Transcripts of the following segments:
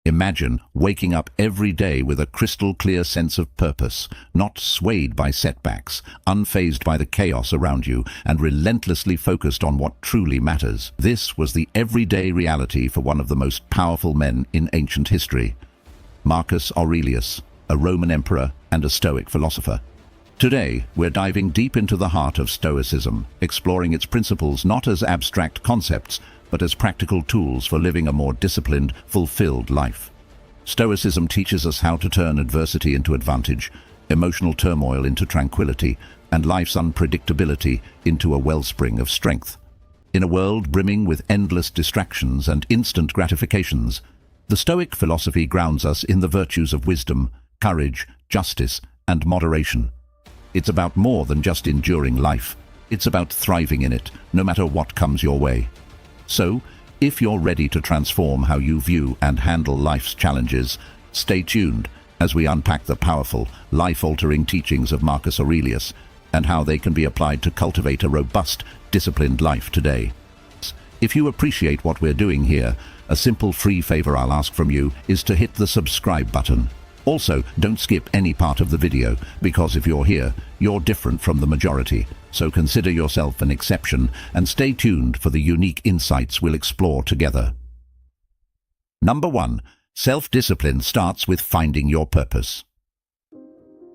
Imagine waking up every day with a crystal-clear sense of purpose, not swayed by setbacks, unfazed by the chaos around you, and relentlessly focused on what truly matters. This was the everyday reality for one of the most powerful men in ancient history, Marcus Aurelius, a Roman emperor and a Stoic philosopher. Today, we're diving deep into the heart of Stoicism, exploring its principles not as abstract concepts, but as practical tools for living a more disciplined, fulfilled life. Stoicism teaches us how to turn adversity into advantage, emotional turmoil into tranquility, and life's unpredictability into a wellspring of strength. In a world brimming with endless distractions and instant gratifications, the Stoic philosophy grounds us in the virtues of wisdom, courage, justice, and moderation. It's about more than just enduring life. It's about thriving in it, no matter what comes your way. So, if you're ready to transform how you view and handle life's challenges, stay tuned as we unpack the powerful, life-altering teachings of Marcus Aurelius and how they can be applied to cultivate a robust, disciplined life today. If you appreciate what we're doing here, a simple free favor I'll ask from you is to hit the subscribe button. Also, don't skip any part of the video, because if you're here, you're different from the majority. So consider yourself an exception and stay tuned for the unique insights we'll explore together. Number 1. Self-discipline starts with finding your purpose.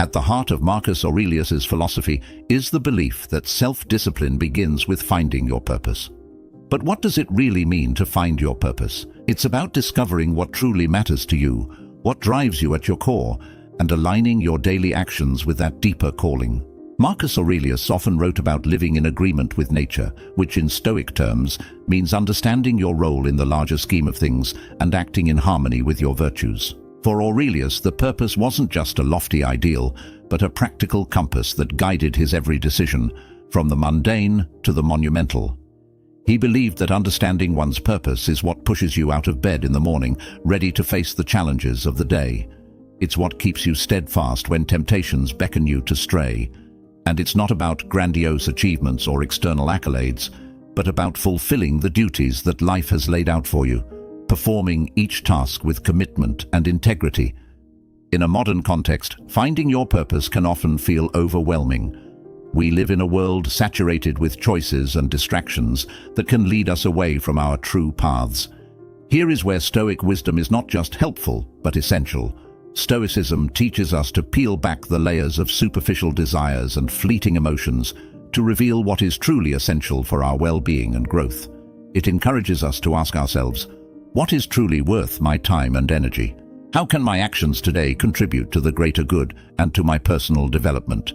At the heart of Marcus Aurelius's philosophy is the belief that self-discipline begins with finding your purpose. But what does it really mean to find your purpose? It's about discovering what truly matters to you, what drives you at your core, and aligning your daily actions with that deeper calling. Marcus Aurelius often wrote about living in agreement with nature, which in Stoic terms means understanding your role in the larger scheme of things and acting in harmony with your virtues. For Aurelius, the purpose wasn't just a lofty ideal, but a practical compass that guided his every decision, from the mundane to the monumental. He believed that understanding one's purpose is what pushes you out of bed in the morning, ready to face the challenges of the day. It's what keeps you steadfast when temptations beckon you to stray. And it's not about grandiose achievements or external accolades, but about fulfilling the duties that life has laid out for you, performing each task with commitment and integrity. In a modern context, finding your purpose can often feel overwhelming. We live in a world saturated with choices and distractions that can lead us away from our true paths. Here is where Stoic wisdom is not just helpful, but essential. Stoicism teaches us to peel back the layers of superficial desires and fleeting emotions to reveal what is truly essential for our well-being and growth. It encourages us to ask ourselves, what is truly worth my time and energy? How can my actions today contribute to the greater good and to my personal development?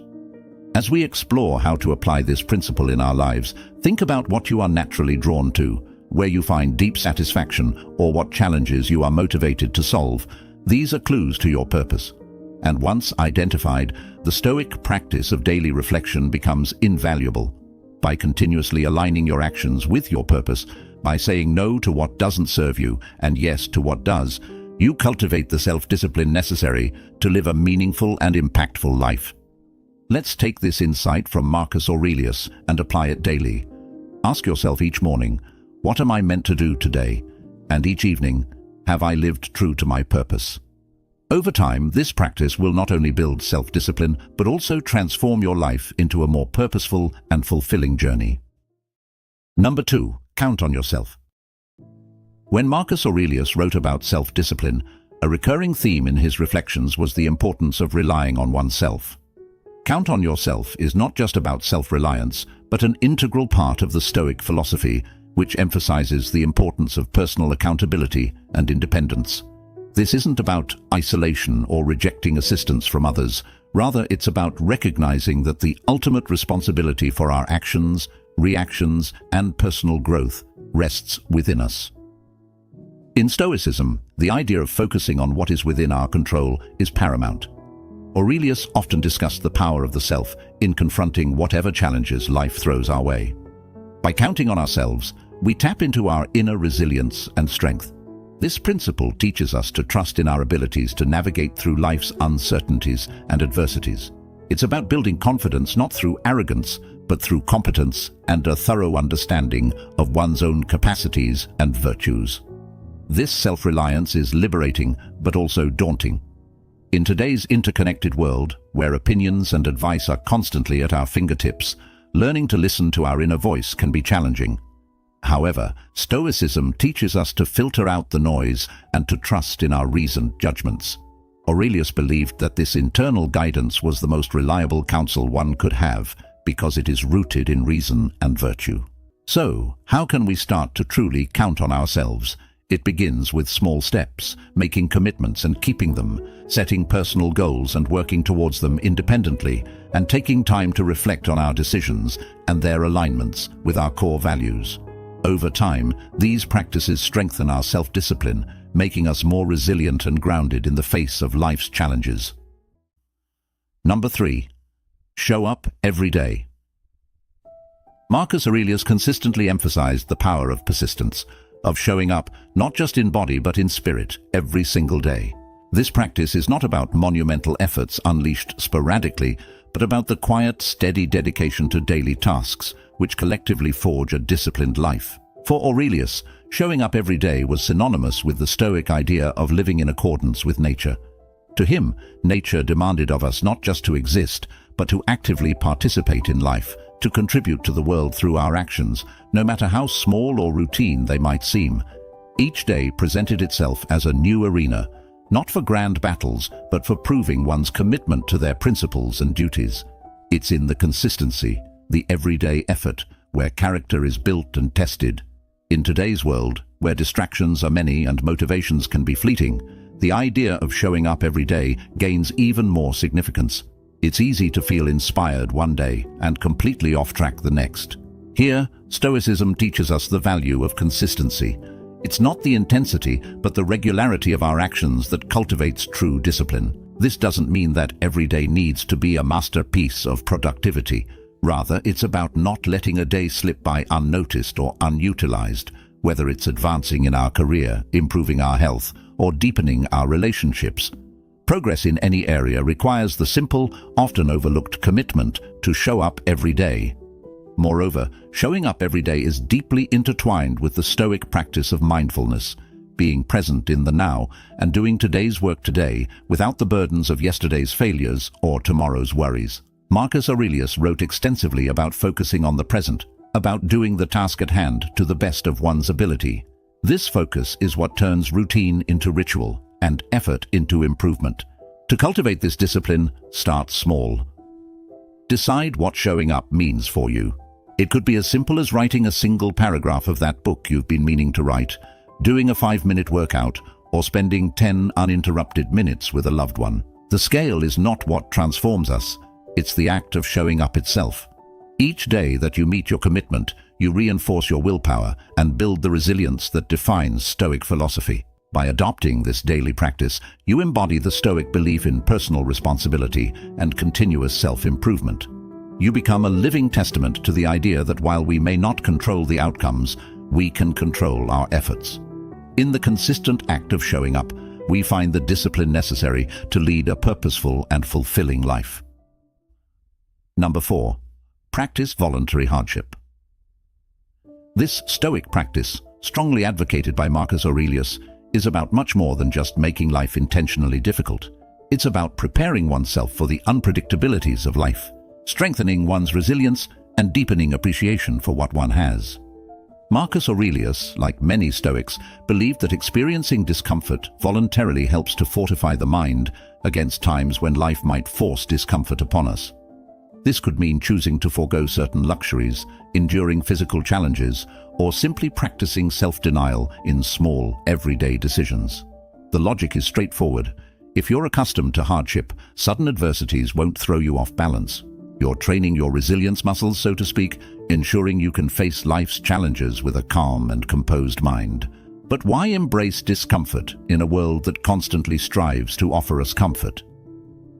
As we explore how to apply this principle in our lives, think about what you are naturally drawn to, where you find deep satisfaction, or what challenges you are motivated to solve. These are clues to your purpose. And once identified, the Stoic practice of daily reflection becomes invaluable. By continuously aligning your actions with your purpose, by saying no to what doesn't serve you and yes to what does, you cultivate the self-discipline necessary to live a meaningful and impactful life. Let's take this insight from Marcus Aurelius and apply it daily. Ask yourself each morning, what am I meant to do today? And each evening, have I lived true to my purpose? Over time, this practice will not only build self-discipline, but also transform your life into a more purposeful and fulfilling journey. Number 2, count on yourself. When Marcus Aurelius wrote about self-discipline, a recurring theme in his reflections was the importance of relying on oneself. Count on yourself is not just about self-reliance, but an integral part of the Stoic philosophy, which emphasizes the importance of personal accountability and independence. This isn't about isolation or rejecting assistance from others. Rather, it's about recognizing that the ultimate responsibility for our actions, reactions, and personal growth rests within us. In Stoicism, the idea of focusing on what is within our control is paramount. Aurelius often discussed the power of the self in confronting whatever challenges life throws our way. By counting on ourselves, we tap into our inner resilience and strength. This principle teaches us to trust in our abilities to navigate through life's uncertainties and adversities. It's about building confidence not through arrogance, but through competence and a thorough understanding of one's own capacities and virtues. This self-reliance is liberating, but also daunting. In today's interconnected world, where opinions and advice are constantly at our fingertips, learning to listen to our inner voice can be challenging. However, Stoicism teaches us to filter out the noise and to trust in our reasoned judgments. Aurelius believed that this internal guidance was the most reliable counsel one could have, because it is rooted in reason and virtue. So, how can we start to truly count on ourselves? It begins with small steps, making commitments and keeping them, setting personal goals and working towards them independently, and taking time to reflect on our decisions and their alignments with our core values. Over time, these practices strengthen our self-discipline, making us more resilient and grounded in the face of life's challenges. Number 3. Show up every day. Marcus Aurelius consistently emphasized the power of persistence, of showing up not just in body but in spirit every single day. This practice is not about monumental efforts unleashed sporadically, but about the quiet, steady dedication to daily tasks, which collectively forge a disciplined life. For Aurelius, showing up every day was synonymous with the Stoic idea of living in accordance with nature. To him, nature demanded of us not just to exist, but to actively participate in life, to contribute to the world through our actions, no matter how small or routine they might seem. Each day presented itself as a new arena, not for grand battles, but for proving one's commitment to their principles and duties. It's in the consistency, the everyday effort, where character is built and tested. In today's world, where distractions are many and motivations can be fleeting, the idea of showing up every day gains even more significance. It's easy to feel inspired one day and completely off track the next. Here, Stoicism teaches us the value of consistency. It's not the intensity, but the regularity of our actions that cultivates true discipline. This doesn't mean that every day needs to be a masterpiece of productivity. Rather, it's about not letting a day slip by unnoticed or unutilized, whether it's advancing in our career, improving our health, or deepening our relationships. Progress in any area requires the simple, often overlooked commitment to show up every day. Moreover, showing up every day is deeply intertwined with the Stoic practice of mindfulness, being present in the now and doing today's work today without the burdens of yesterday's failures or tomorrow's worries. Marcus Aurelius wrote extensively about focusing on the present, about doing the task at hand to the best of one's ability. This focus is what turns routine into ritual and effort into improvement. To cultivate this discipline, start small. Decide what showing up means for you. It could be as simple as writing a single paragraph of that book you've been meaning to write, doing a 5-minute workout, or spending 10 uninterrupted minutes with a loved one. The scale is not what transforms us, it's the act of showing up itself. Each day that you meet your commitment, you reinforce your willpower and build the resilience that defines Stoic philosophy. By adopting this daily practice, you embody the Stoic belief in personal responsibility and continuous self-improvement. You become a living testament to the idea that while we may not control the outcomes, we can control our efforts. In the consistent act of showing up, we find the discipline necessary to lead a purposeful and fulfilling life. Number 4. Practice voluntary hardship. This Stoic practice, strongly advocated by Marcus Aurelius, is about much more than just making life intentionally difficult. It's about preparing oneself for the unpredictabilities of life, strengthening one's resilience, and deepening appreciation for what one has. Marcus Aurelius, like many Stoics, believed that experiencing discomfort voluntarily helps to fortify the mind against times when life might force discomfort upon us. This could mean choosing to forego certain luxuries, enduring physical challenges, or simply practicing self-denial in small, everyday decisions. The logic is straightforward. If you're accustomed to hardship, sudden adversities won't throw you off balance. You're training your resilience muscles, so to speak, ensuring you can face life's challenges with a calm and composed mind. But why embrace discomfort in a world that constantly strives to offer us comfort?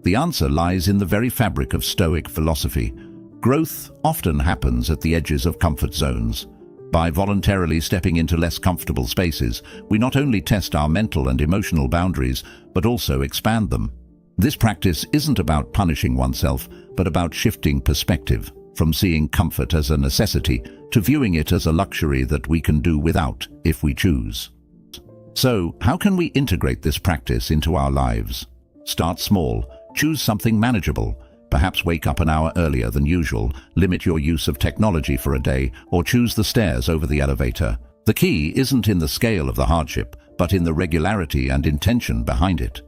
The answer lies in the very fabric of Stoic philosophy. Growth often happens at the edges of comfort zones. By voluntarily stepping into less comfortable spaces, we not only test our mental and emotional boundaries, but also expand them. This practice isn't about punishing oneself, but about shifting perspective, from seeing comfort as a necessity to viewing it as a luxury that we can do without if we choose. So, how can we integrate this practice into our lives? Start small. Choose something manageable. Perhaps wake up an hour earlier than usual, limit your use of technology for a day, or choose the stairs over the elevator. The key isn't in the scale of the hardship, but in the regularity and intention behind it.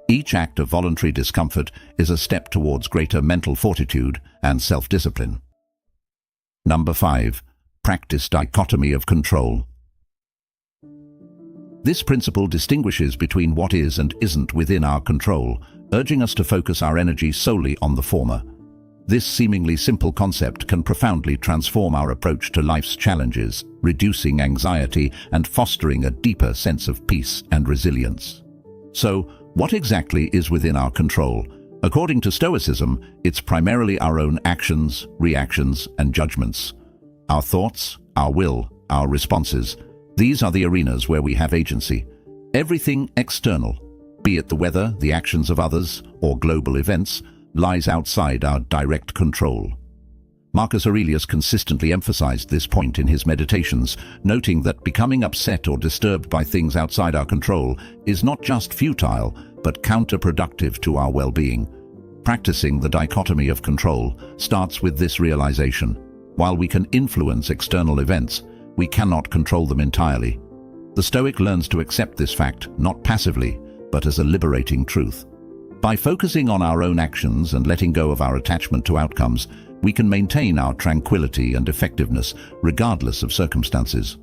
Each act of voluntary discomfort is a step towards greater mental fortitude and self-discipline. Number 5. Practice dichotomy of control. This principle distinguishes between what is and isn't within our control, urging us to focus our energy solely on the former. This seemingly simple concept can profoundly transform our approach to life's challenges, reducing anxiety and fostering a deeper sense of peace and resilience. So, what exactly is within our control? According to Stoicism, it's primarily our own actions, reactions, and judgments. Our thoughts, our will, our responses. These are the arenas where we have agency. Everything external, be it the weather, the actions of others, or global events, lies outside our direct control. Marcus Aurelius consistently emphasized this point in his meditations, noting that becoming upset or disturbed by things outside our control is not just futile, but counterproductive to our well-being. Practicing the dichotomy of control starts with this realization. While we can influence external events, we cannot control them entirely. The Stoic learns to accept this fact, not passively, but as a liberating truth. By focusing on our own actions and letting go of our attachment to outcomes, we can maintain our tranquility and effectiveness regardless of circumstances.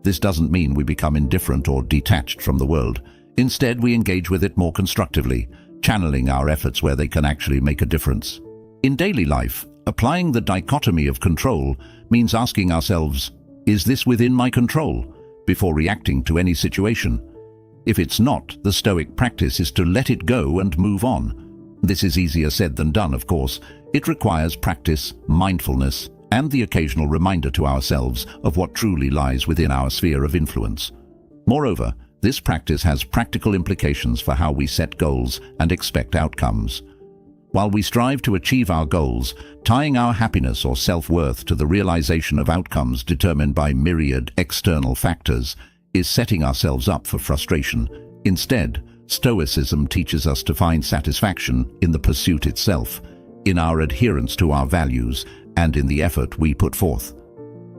This doesn't mean we become indifferent or detached from the world. Instead, we engage with it more constructively, channeling our efforts where they can actually make a difference. In daily life, applying the dichotomy of control means asking ourselves, is this within my control? Before reacting to any situation. If it's not, the Stoic practice is to let it go and move on. This is easier said than done, of course. It requires practice, mindfulness, and the occasional reminder to ourselves of what truly lies within our sphere of influence. Moreover, this practice has practical implications for how we set goals and expect outcomes. While we strive to achieve our goals, tying our happiness or self-worth to the realization of outcomes determined by myriad external factors is setting ourselves up for frustration. Instead, Stoicism teaches us to find satisfaction in the pursuit itself, in our adherence to our values, and in the effort we put forth.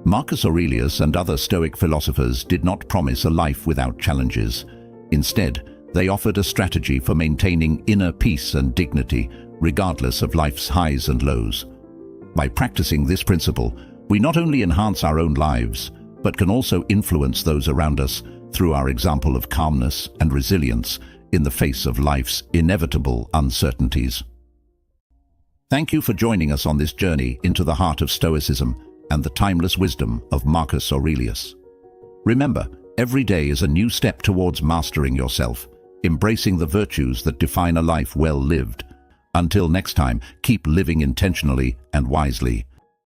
Marcus Aurelius and other Stoic philosophers did not promise a life without challenges. Instead, they offered a strategy for maintaining inner peace and dignity, regardless of life's highs and lows. By practicing this principle, we not only enhance our own lives, but can also influence those around us through our example of calmness and resilience in the face of life's inevitable uncertainties. Thank you for joining us on this journey into the heart of Stoicism and the timeless wisdom of Marcus Aurelius. Remember, every day is a new step towards mastering yourself, embracing the virtues that define a life well lived. Until next time, keep living intentionally and wisely.